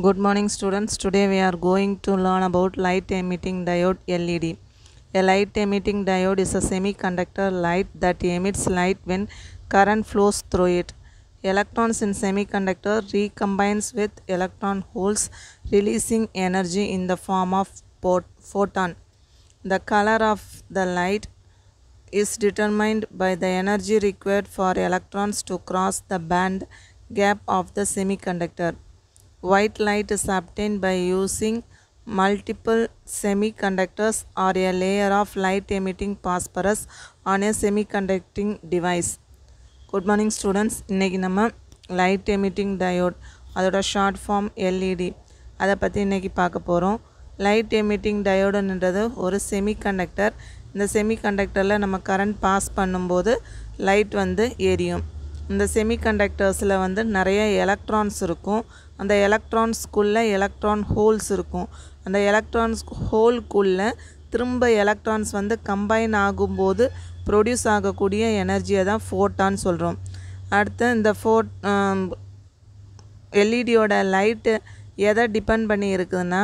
Good morning students. Today we are going to learn about light emitting diode LED. A light emitting diode is a semiconductor light that emits light when current flows through it. Electrons in semiconductor recombines with electron holes, releasing energy in the form of photon. The color of the light is determined by the energy required for electrons to cross the band gap of the semiconductor. White light is obtained by using multiple semiconductors or a layer of light emitting phosphorus on a semiconducting device. Good morning students. இன்னைக்கு நம்ம light emitting diode அதோட short form LED அதை பற்றி இன்னைக்கு பார்க்க போகிறோம். Light emitting டயோடுன்றது ஒரு semiconductor. இந்த செமிகண்டக்டரில் நம்ம கரண்ட் பாஸ் பண்ணும்போது லைட் வந்து எரியும். இந்த செமிகண்டக்டர்ஸில் வந்து நிறைய எலக்ட்ரான்ஸ் இருக்கும். அந்த எலக்ட்ரான்ஸ்குள்ளே எலக்ட்ரான் ஹோல்ஸ் இருக்கும். அந்த எலக்ட்ரான்ஸ் ஹோல்குள்ளே திரும்ப எலக்ட்ரான்ஸ் வந்து கம்பைன் ஆகும்போது ப்ரொடியூஸ் ஆகக்கூடிய எனர்ஜியை தான் ஃபோட்டான்னு சொல்கிறோம். அடுத்து இந்த எல்இடியோட லைட்டு எதை டிபெண்ட் பண்ணி இருக்குதுன்னா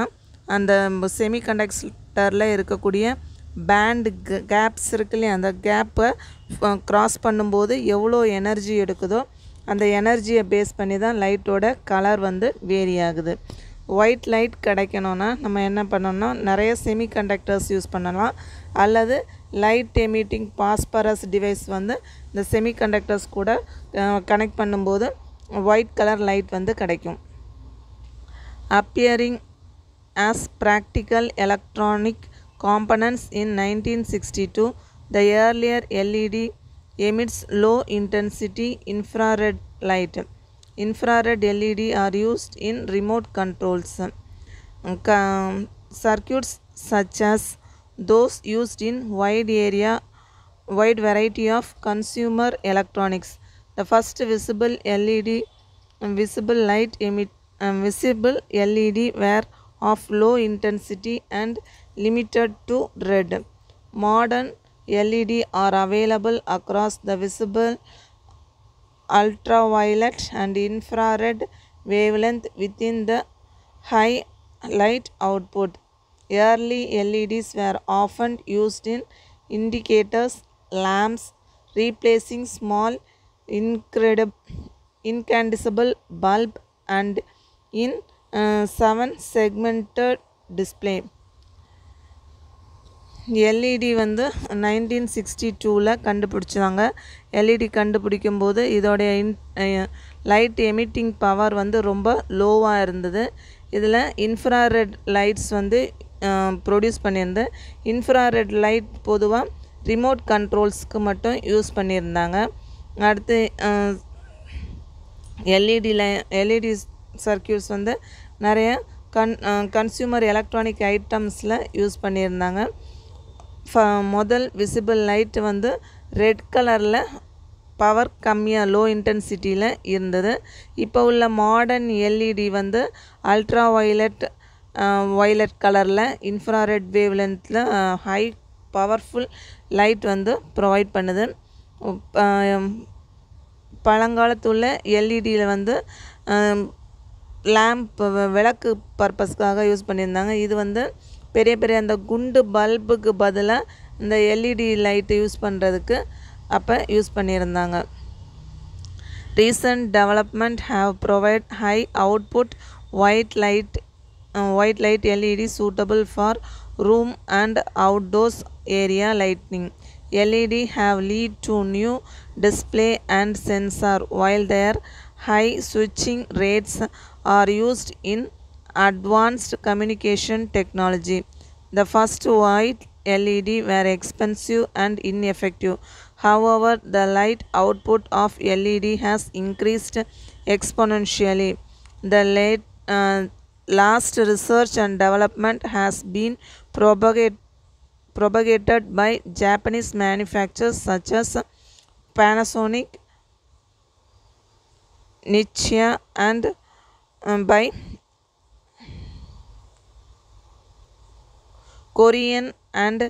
அந்த செமிகண்டக்டரில் இருக்கக்கூடிய பேண்ட் கேப்ஸ் இருக்கு இல்லையா, அந்த கேப்பை க்ராஸ் பண்ணும்போது எவ்வளோ எனர்ஜி எடுக்குதோ அந்த எனர்ஜியை பேஸ் பண்ணி தான் லைட்டோட கலர் வந்து வேரி ஆகுது. ஒயிட் லைட் கிடைக்கணும்னா நம்ம என்ன பண்ணோம்னா நிறைய செமிகண்டக்டர்ஸ் யூஸ் பண்ணலாம், அல்லது லைட் எமிட்டிங் பாஸ்பரஸ் டிவைஸ் வந்து இந்த செமிகண்டக்டர்ஸ் கூட கனெக்ட் பண்ணும்போது ஒயிட் கலர் லைட் வந்து கிடைக்கும். appearing as practical electronic components in 1962, the earlier LED emits low intensity infrared light. Infrared LED are used in remote controls circuits such as those used in wide variety of consumer electronics. The first visible LED were of low intensity and limited to red. Modern LED are available across the visible, ultraviolet and infrared wavelength within the high light output. Early LEDs were often used in indicators, lamps, replacing small incandescent bulb and in 7-segmented display. LED வந்து 1962 கண்டுபிடிச்சாங்க. LED கண்டுபிடிக்கும் போது இதோடைய light emitting power வந்து ரொம்ப லோவாக இருந்தது. இதில் இன்ஃப்ராரெட் லைட்ஸ் வந்து ப்ரொடியூஸ் பண்ணியிருந்தேன். இன்ஃப்ராரெட் லைட் பொதுவாக ரிமோட் கண்ட்ரோல்ஸ்க்கு மட்டும் யூஸ் பண்ணியிருந்தாங்க. அடுத்து எல்இடி சர்க்கியூட்ஸ் வந்து நிறைய கன்சியூமர் எலக்ட்ரானிக் ஐட்டம்ஸில் யூஸ் பண்ணியிருந்தாங்க. முதல் விசிபிள் லைட் வந்து ரெட் கலரில் பவர் கம்மியாக லோ இன்டென்சிட்டியில் இருந்தது. இப்போ உள்ள மாடர்ன் எல்இடி வந்து அல்ட்ரா வயலட் கலரில் இன்ஃப்ராரெட் வேவ்லென்த்தில் ஹை பவர்ஃபுல் லைட் வந்து ப்ரொவைட் பண்ணுது. பழங்காலத்துள்ள எல்இடியில் வந்து லேம்ப் விளக்கு பர்பஸ்க்காக யூஸ் பண்ணியிருந்தாங்க. இது வந்து பெரிய பெரிய அந்த குண்டு பல்புக்கு பதிலாக இந்த எல்இடி லைட்டு யூஸ் பண்ணுறதுக்கு அப்போ யூஸ் பண்ணியிருந்தாங்க. Recent development have provide high output white light LED suitable for room and outdoors area lighting. LED have lead to new display and sensor, while their high switching rates are used in advanced communication technology. The first white LED were expensive and ineffective. However, the light output of LED has increased exponentially. The last research and development has been propagated by Japanese manufacturers such as Panasonic, Nichia, and by Korean and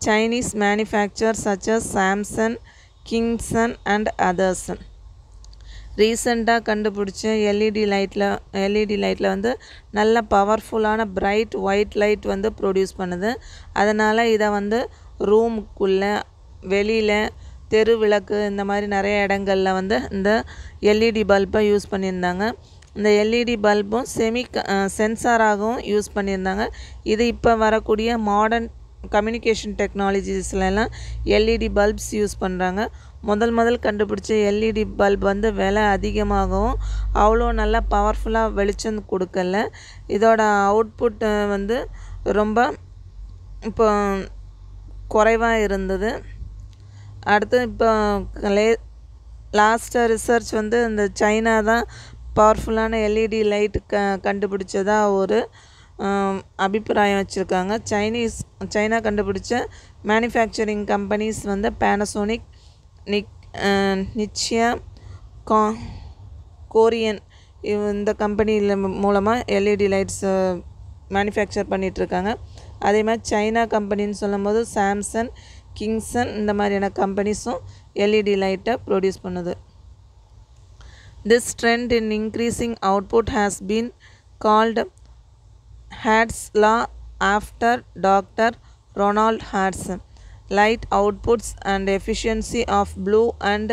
Chinese manufacturers such as Samsung, Kingston, and others. ரீசெண்டாக கண்டுபிடிச்ச LED லைட்டில் வந்து நல்ல பவர்ஃபுல்லான bright white light வந்து produce பண்ணுது. அதனால் இதை வந்து ரூமுக்குள்ளே, வெளியில், தெரு விளக்கு, இந்த மாதிரி நிறைய இடங்களில் வந்து இந்த எல்இடி பல்பை யூஸ் பண்ணியிருந்தாங்க. இந்த எல்இடி பல்பும் சென்சாராகவும் யூஸ் பண்ணியிருந்தாங்க. இது இப்போ வரக்கூடிய மாடர்ன் கம்யூனிகேஷன் டெக்னாலஜிஸ்லாம் எல்இடி பல்ப்ஸ் யூஸ் பண்ணுறாங்க. முதல் கண்டுபிடிச்ச எல்இடி பல்ப் வந்து விலை அதிகமாகவும் அவ்வளோ நல்லா பவர்ஃபுல்லாக வெளிச்சம் கொடுக்கல. இதோட அவுட்புட் வந்து ரொம்ப இப்போ குறைவாக இருந்தது. அடுத்து இப்போ லாஸ்ட்டாக ரிசர்ச் வந்து இந்த சைனா தான் பவர்ஃபுல்லான எல்இடி லைட் கண்டுபிடிச்சதாக ஒரு அபிப்பிராயம் வச்சுருக்காங்க. சைனா கண்டுபிடிச்ச மேனுஃபேக்சரிங் கம்பெனிஸ் வந்து பேனசோனிக், நிச்சியா, கோரியன் இந்த கம்பெனியில் மூலமாக எல்இடி லைட்ஸ் மேனுஃபேக்சர் பண்ணிகிட்ருக்காங்க. அதே மாதிரி சைனா கம்பெனின்னு சொல்லும்போது சாம்சங், கிங்சன் இந்த மாதிரியான கம்பெனிஸும் எல்இடி லைட்டை ப்ரொடியூஸ் பண்ணுது. This trend in increasing output has been called Hertz law after Dr. Ronald Hertz. Light outputs and efficiency of blue and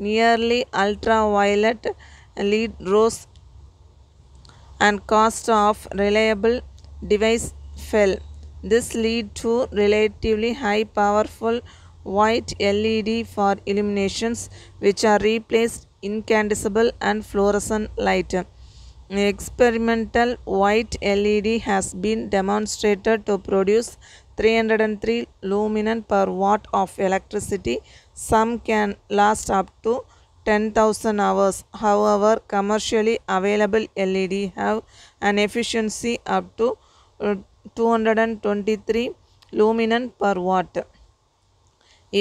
nearly ultraviolet light rose and cost of reliable device fell. This lead to relatively high powerful white LED for illuminations, which are replaced incandescent and fluorescent light. Experimental white LED has been demonstrated to produce 303 lumen per watt of electricity. Some can last up to 10,000 hours. However, commercially available LED have an efficiency up to 223 lumen per watt.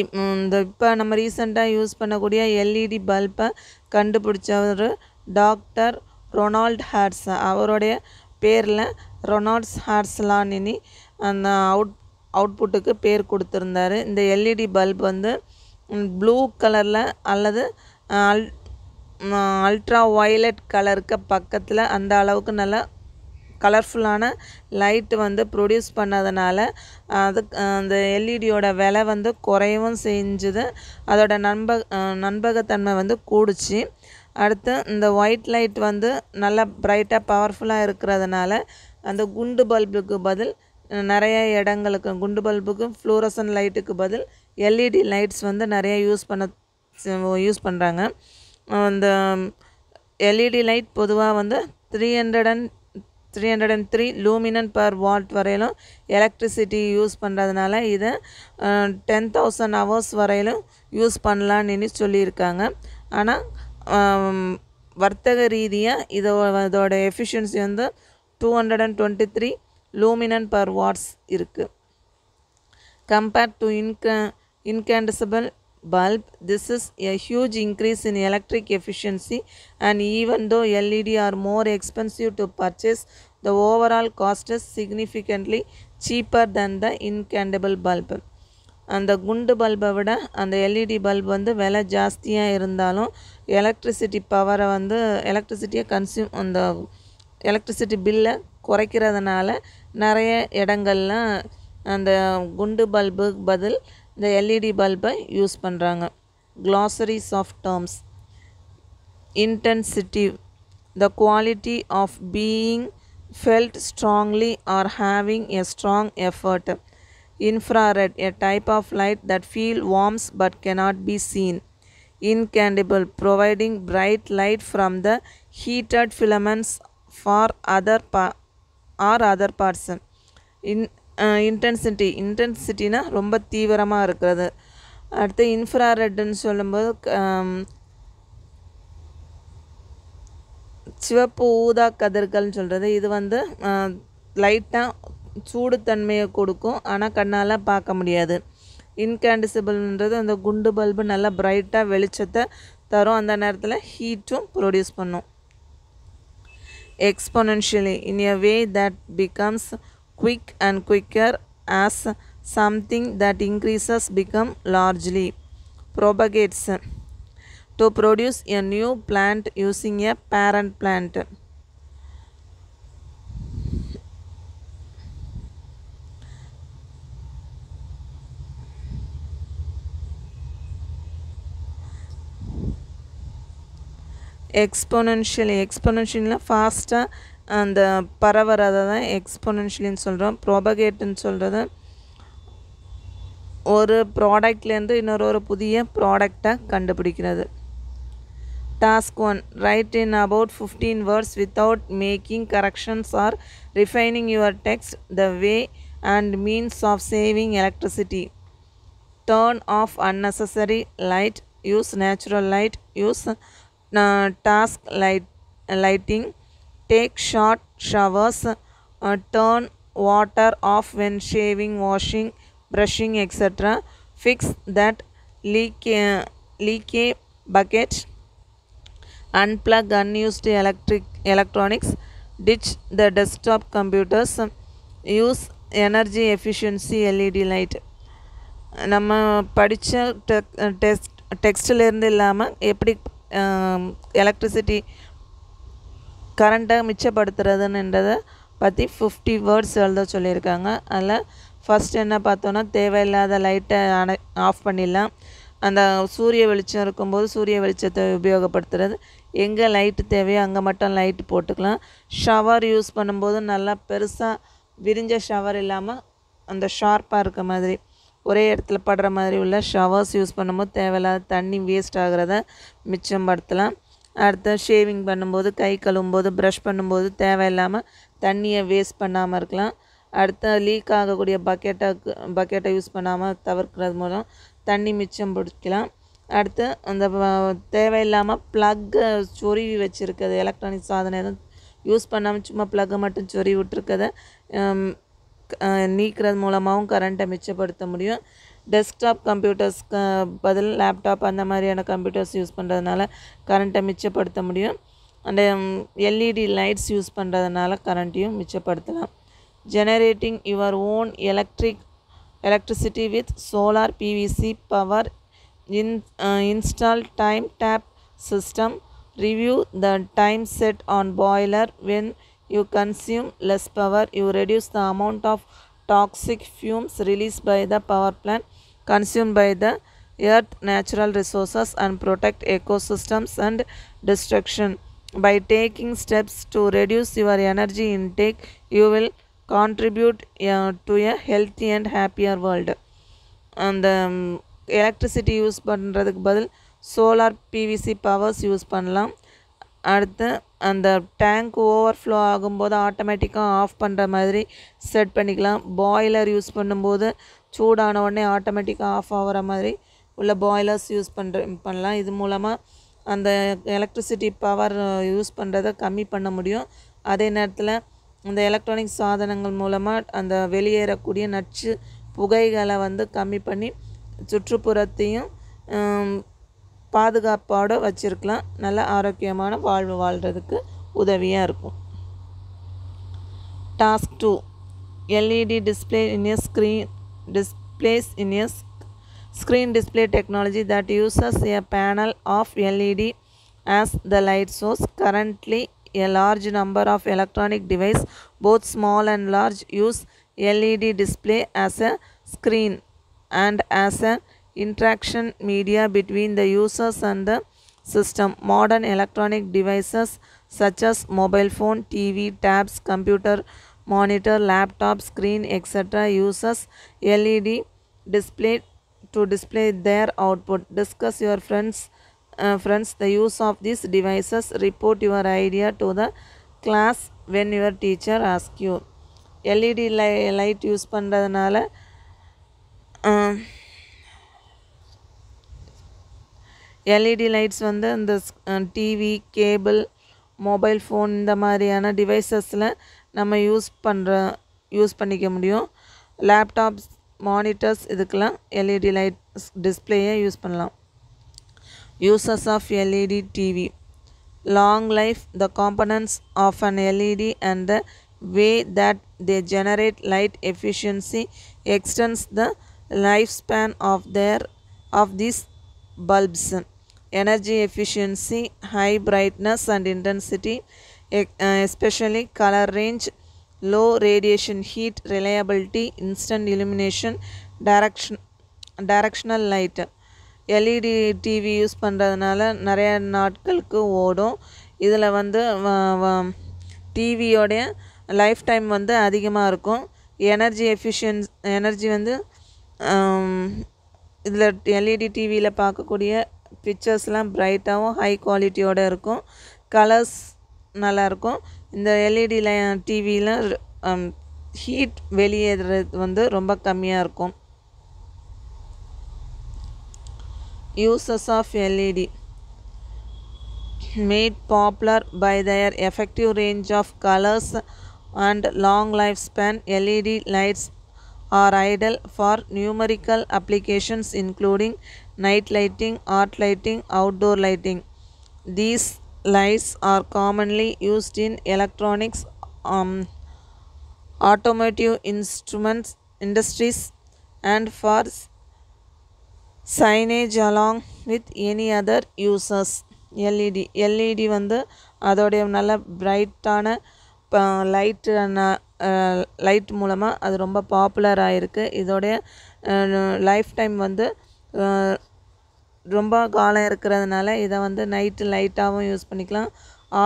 இந்த இப்போ நம்ம ரீசெண்டாக use பண்ணக்கூடிய LED பல்பை கண்டுபிடிச்சவர் doctor Ronald hearts. அவருடைய பேரில் Ronald's ஹார்ட்ஸ்லான்னு அந்த அவுட்புட்டுக்கு பேர் கொடுத்துருந்தாரு. இந்த எல்இடி பல்ப் வந்து ப்ளூ கலரில் அல்லது அல்ட்ரா வயலட் கலருக்கு பக்கத்தில் அந்த அளவுக்கு நல்லா கலர்ஃபுல்லான லைட்டு வந்து ப்ரொடியூஸ் பண்ணதுனால அந்த எல்இடியோட விலை வந்து குறையவும் செஞ்சுது. அதோட நம்பகத்தன்மை வந்து கூடுச்சு. அடுத்து இந்த ஒயிட் லைட் வந்து நல்லா பிரைட்டாக பவர்ஃபுல்லாக இருக்கிறதுனால அந்த குண்டு பல்புக்கு பதில் நிறைய இடங்களுக்கு குண்டு பல்புக்கும் ஃப்ளூரசன் லைட்டுக்கு பதில் எல்இடி லைட்ஸ் வந்து நிறைய யூஸ் பண்ணுறாங்க. அந்த எல்இடி லைட் பொதுவாக வந்து 303 லூமினன் பர் வாட் வரையிலும் எலக்ட்ரிசிட்டி யூஸ் பண்ணுறதுனால இதை 10,000 ஹவர்ஸ் வரையிலும் யூஸ் பண்ணலான்னு சொல்லியிருக்காங்க. ஆனால் வர்த்தக ரீதியாக இதோட எஃபிஷியன்சி வந்து 223 lumen per watts இருக்குது. Compared to incandescent bulb, this is a huge increase in electric efficiency, and even though LED are more expensive to purchase, the overall cost is significantly cheaper than the incandescent bulb. அந்த குண்டு பல்பை விட அந்த LED bulb வந்து விலை ஜாஸ்தியாக இருந்தாலும் அந்த எலக்ட்ரிசிட்டி பில்லை குறைக்கிறதுனால நிறைய இடங்கள்ல அந்த குண்டு பல்புக்கு பதில் இந்த எல்இடி பல்பை யூஸ் பண்ணுறாங்க. Glossaries of terms. Intensity, the quality of being felt strongly or having a strong effort. Infrared, a type of light that feels warm but cannot be seen. Incandescent, providing bright light from the heated filaments for other parts. இன்டென்சிட்டினா ரொம்ப தீவிரமாக இருக்கிறது. அடுத்து இன்ஃப்ராரெட்னு சொல்லும்போது சிவப்பு ஊதா கதிர்கள்னு சொல்கிறது. இது வந்து லைட்டாக சூடுத்தன்மையை கொடுக்கும், ஆனால் கண்ணால் பார்க்க முடியாது. இன்கேண்டிசிபிள்ன்றது அந்த குண்டு பல்பு நல்லா பிரைட்டாக வெளிச்சத்தை தரும், அந்த நேரத்தில் ஹீட்டும் ப்ரொடியூஸ் பண்ணும். Exponentially, in a way that becomes quick and quicker as something that increases become largely propagates. to produce a new plant using a parent plant. Exponential ஃபாஸ்ட்டாக அந்த பரவறதை தான் எக்ஸ்பொனென்ஷியல்னு சொல்கிறோம். ப்ரோபகேட்டுன்னு சொல்கிறது ஒரு ப்ராடக்ட்லேருந்து இன்னொரு புதிய ப்ராடக்டை கண்டுபிடிக்கிறது. Task 1. Write in about 15 words without making corrections or refining your text the way and means of saving electricity. Turn off unnecessary light. Use natural light. Use task lighting. Take short showers. Turn water off when shaving, washing, brushing, etc. Fix that leaky bucket. Unplug unused electronics. Ditch the desktop computers. Use energy efficiency LED light. நம்ம படித்த டெக்ஸ்டிலேருந்து இல்லாமல் எப்படி electricity கரண்ட்டை மிச்சப்படுத்துறதுன்றதை பற்றி 50 words எழுத சொல்லியிருக்காங்க. அதில் first என்ன பார்த்தோன்னா தேவையில்லாத லைட்டை ஆஃப் பண்ணிடலாம். அந்த சூரிய வெளிச்சம் இருக்கும்போது சூரிய வெளிச்சத்தை உபயோகப்படுத்துறது. எங்கே லைட்டு தேவையோ அங்கே மட்டும் லைட்டு போட்டுக்கலாம். ஷவர் யூஸ் பண்ணும்போது நல்லா பெருசாக விரிஞ்ச ஷவர் இல்லாமல் அந்த ஷார்ப்பாக இருக்க மாதிரி ஒரே இடத்துல படுற மாதிரி உள்ள ஷவர்ஸ் யூஸ் பண்ணும்போது தேவையில்லாத தண்ணி வேஸ்ட் ஆகிறத மிச்சப்படுத்தலாம். அடுத்து ஷேவிங் பண்ணும்போது கை கழுவும்போது ப்ரஷ் பண்ணும்போது தேவையில்லாமல் தண்ணியை வேஸ்ட் பண்ணாமல் இருக்கலாம். அடுத்து லீக் ஆகக்கூடிய பக்கெட்டை யூஸ் பண்ணாமல் தவிர்க்கிறது மூலம் தண்ணி மிச்சம் பிடிக்கலாம். அடுத்து அந்த தேவையில்லாமல் ப்ளக்கை சொருவி வச்சுருக்கிறது எலக்ட்ரானிக் சாதனம் எதுவும் யூஸ் பண்ணாமல் சும்மா ப்ளக்கை மட்டும் சொருவி விட்டுருக்கதை நீக்கிறது மூலமாகவும் கரண்ட்டை மிச்சப்படுத்த முடியும். டெஸ்க்டாப் கம்ப்யூட்டர்ஸ்க்கு பதில் லேப்டாப் அந்த மாதிரியான கம்ப்யூட்டர்ஸ் யூஸ் பண்ணுறதுனால கரண்ட்டை மிச்சப்படுத்த முடியும். அந்த எல்இடி லைட்ஸ் யூஸ் பண்ணுறதுனால கரண்ட்டையும் மிச்சப்படுத்தலாம். Generating your own electricity with solar PVC power. Install time tap system. Review the time set on boiler. When you consume less power, you reduce the amount of toxic fumes released by the power plant consumed by the earth natural resources and protect ecosystems and destruction. By taking steps to reduce your energy intake, you will contribute to a healthy and happier world. அந்த electricity use பண்ணுறதுக்கு பதில் solar PVC powers use பண்ணலாம். அடுத்து அந்த tank overflow ஆகும்போது ஆட்டோமேட்டிக்காக of பண்ணுற மாதிரி செட் பண்ணிக்கலாம். பாய்லர் யூஸ் பண்ணும்போது சூடான உடனே ஆட்டோமேட்டிக்காக ஆஃப் ஆகிற மாதிரி உள்ள பாய்லர்ஸ் யூஸ் பண்ணலாம். இது மூலமாக அந்த எலக்ட்ரிசிட்டி பவர் யூஸ் பண்ணுறதை கம்மி பண்ண முடியும். அதே நேரத்தில் அந்த எலக்ட்ரானிக் சாதனங்கள் மூலமாக அந்த வெளியேறக்கூடிய நச்சு புகைகளை கம்மி பண்ணி சுற்றுப்புறத்தையும் பாதுகாப்போடு வச்சுருக்கலாம். நல்ல ஆரோக்கியமான வாழ்வு வாழ்கிறதுக்கு உதவியாக இருக்கும். Task 2. LED display in a displays in a screen display technology that uses a panel of LED as the light source. Currently, a large number of electronic devices, both small and large, use LED display as a screen and as an interaction media between the users and the system. Modern electronic devices such as mobile phone, TV, tabs, computer, monitor, laptop, screen, etc. uses LED display to display their output. Discuss your friends the use of these devices. Report your idea to the class when your teacher asks you. LED light use பண்ணுறதுனால LED lights இந்த TV, cable, mobile phone இந்த மாதிரியான டிவைசஸில் நம்ம use பண்ணிக்க முடியும். Laptops, monitors இதுக்கெல்லாம் LED light டிஸ்பிளேயை use பண்ணலாம். Uses of LED TV. Long life. The components of an LED and the way that they generate light efficiency extends the lifespan of these bulbs. energy efficiency, high brightness and intensity, especially color range, low radiation heat, reliability, instant illumination, directional light. LED TV use பண்ணுறதுனால நிறைய நாட்களுக்கு ஓடும். இதில் வந்து டிவியோடைய life time வந்து அதிகமாக இருக்கும். Energy வந்து இதில் எல்இடி டிவியில் பார்க்கக்கூடிய பிக்சர்ஸ்லாம் பிரைட்டாகவும் ஹை குவாலிட்டியோடு இருக்கும். கலர்ஸ் நல்லாயிருக்கும். இந்த எல்இடி டிவியில் ஹீட் வெளியேறது வந்து ரொம்ப கம்மியாக இருக்கும். Uses of LED. Made popular by their effective range of colors and long lifespan, LED lights are ideal for numerical applications including night lighting, art lighting, outdoor lighting. These lights are commonly used in electronics, automotive instruments, industries, and for signage along with any other users. LED வந்து அதோடைய நல்ல பிரைட்டான light மூலமாக அது ரொம்ப பாப்புலராக இருக்குது. இதோடைய life time வந்து ரொம்ப காலம் இருக்கிறதுனால இதை வந்து நைட்டு லைட்டாகவும் யூஸ் பண்ணிக்கலாம்,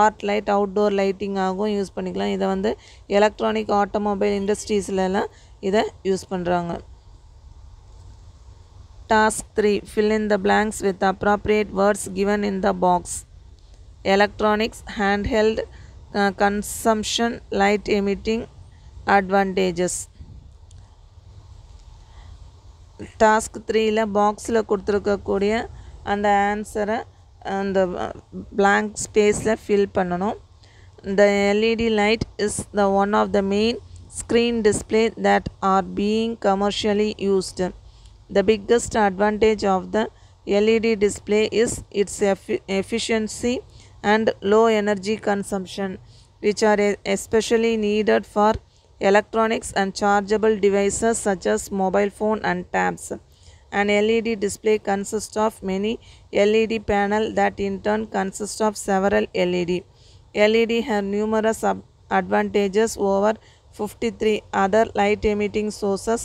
ஆர்ட் லைட், அவுட்டோர் லைட்டிங்காகவும் யூஸ் பண்ணிக்கலாம். இதை வந்து எலக்ட்ரானிக், ஆட்டோமொபைல் இண்டஸ்ட்ரீஸ்லாம் இதை யூஸ் பண்ணுறாங்க. Task 3. Fill in the blanks with appropriate words given in the box. Electronics, handheld, consumption, light emitting, advantages. Task 3ல் பாக்ஸில் கொடுத்துருக்கக்கூடிய அந்த ஆன்சரை அந்த blank ஸ்பேஸில் ஃபில் பண்ணணும். The LED light is the one of the main screen display that are being commercially used. The biggest advantage of the LED display is its efficiency and low energy consumption, which are especially needed for electronics and chargeable devices such as mobile phone and tabs. An LED display consists of many LED panels that in turn consist of several LED. LED have numerous advantages over 53 other light emitting sources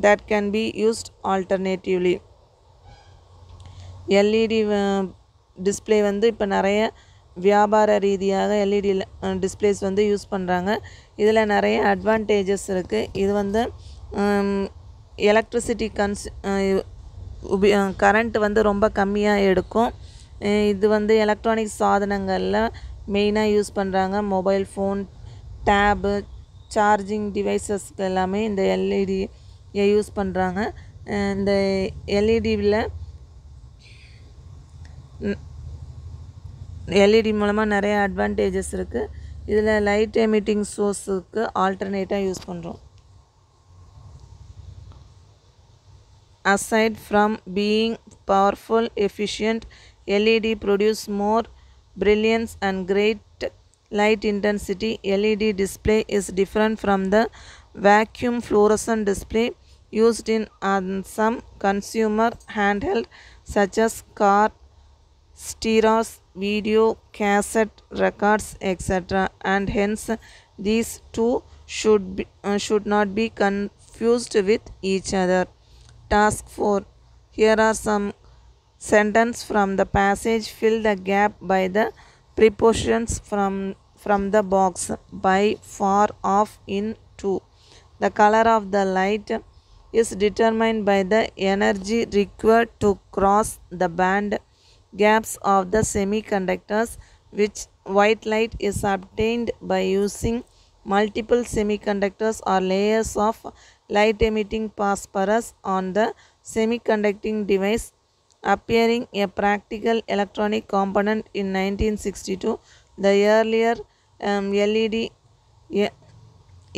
that can be used alternatively. LED display வந்து இப்போ நிறைய வியாபார ரீதியாக LED displays வந்து use பண்ணுறாங்க. இதில் நிறைய advantages இருக்குது. இது வந்து எலக்ட்ரிசிட்டி கரண்ட் வந்து ரொம்ப கம்மியாக எடுக்கும். இது வந்து எலக்ட்ரானிக் சாதனங்களில் மெயினாக யூஸ் பண்ணுறாங்க. மொபைல் ஃபோன், டேபு, சார்ஜிங் டிவைசஸ்க்கு எல்லாமே இந்த எல்இடியை யூஸ் பண்ணுறாங்க. இந்த எல்இடி மூலமாக நிறைய அட்வான்டேஜஸ் இருக்குது. இதில் லைட் எமிட்டிங் சோர்ஸுக்கு ஆல்டர்னேட்டாக யூஸ் பண்ணுறோம். Aside from being powerful, efficient, LED produce more brilliance and great light intensity. LED display is different from the vacuum fluorescent display used in some consumer handheld such as car, stereos, video, cassette records, etc. and hence these two should not be confused with each other. Task 4. Here are some sentences from the passage. Fill the gap by the prepositions from the box. By, far, off, in, to. The color of the light is determined by the energy required to cross the band gaps of the semiconductors, which white light is obtained by using multiple semiconductors or layers of light emitting phosphorus on the semiconducting device, appearing a practical electronic component in 1962. The earlier LED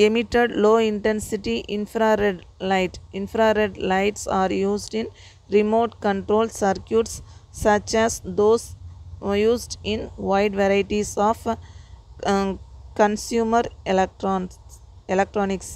emitted low intensity infrared light. Infrared lights are used in remote control circuits such as those used in wide varieties of consumer electronics.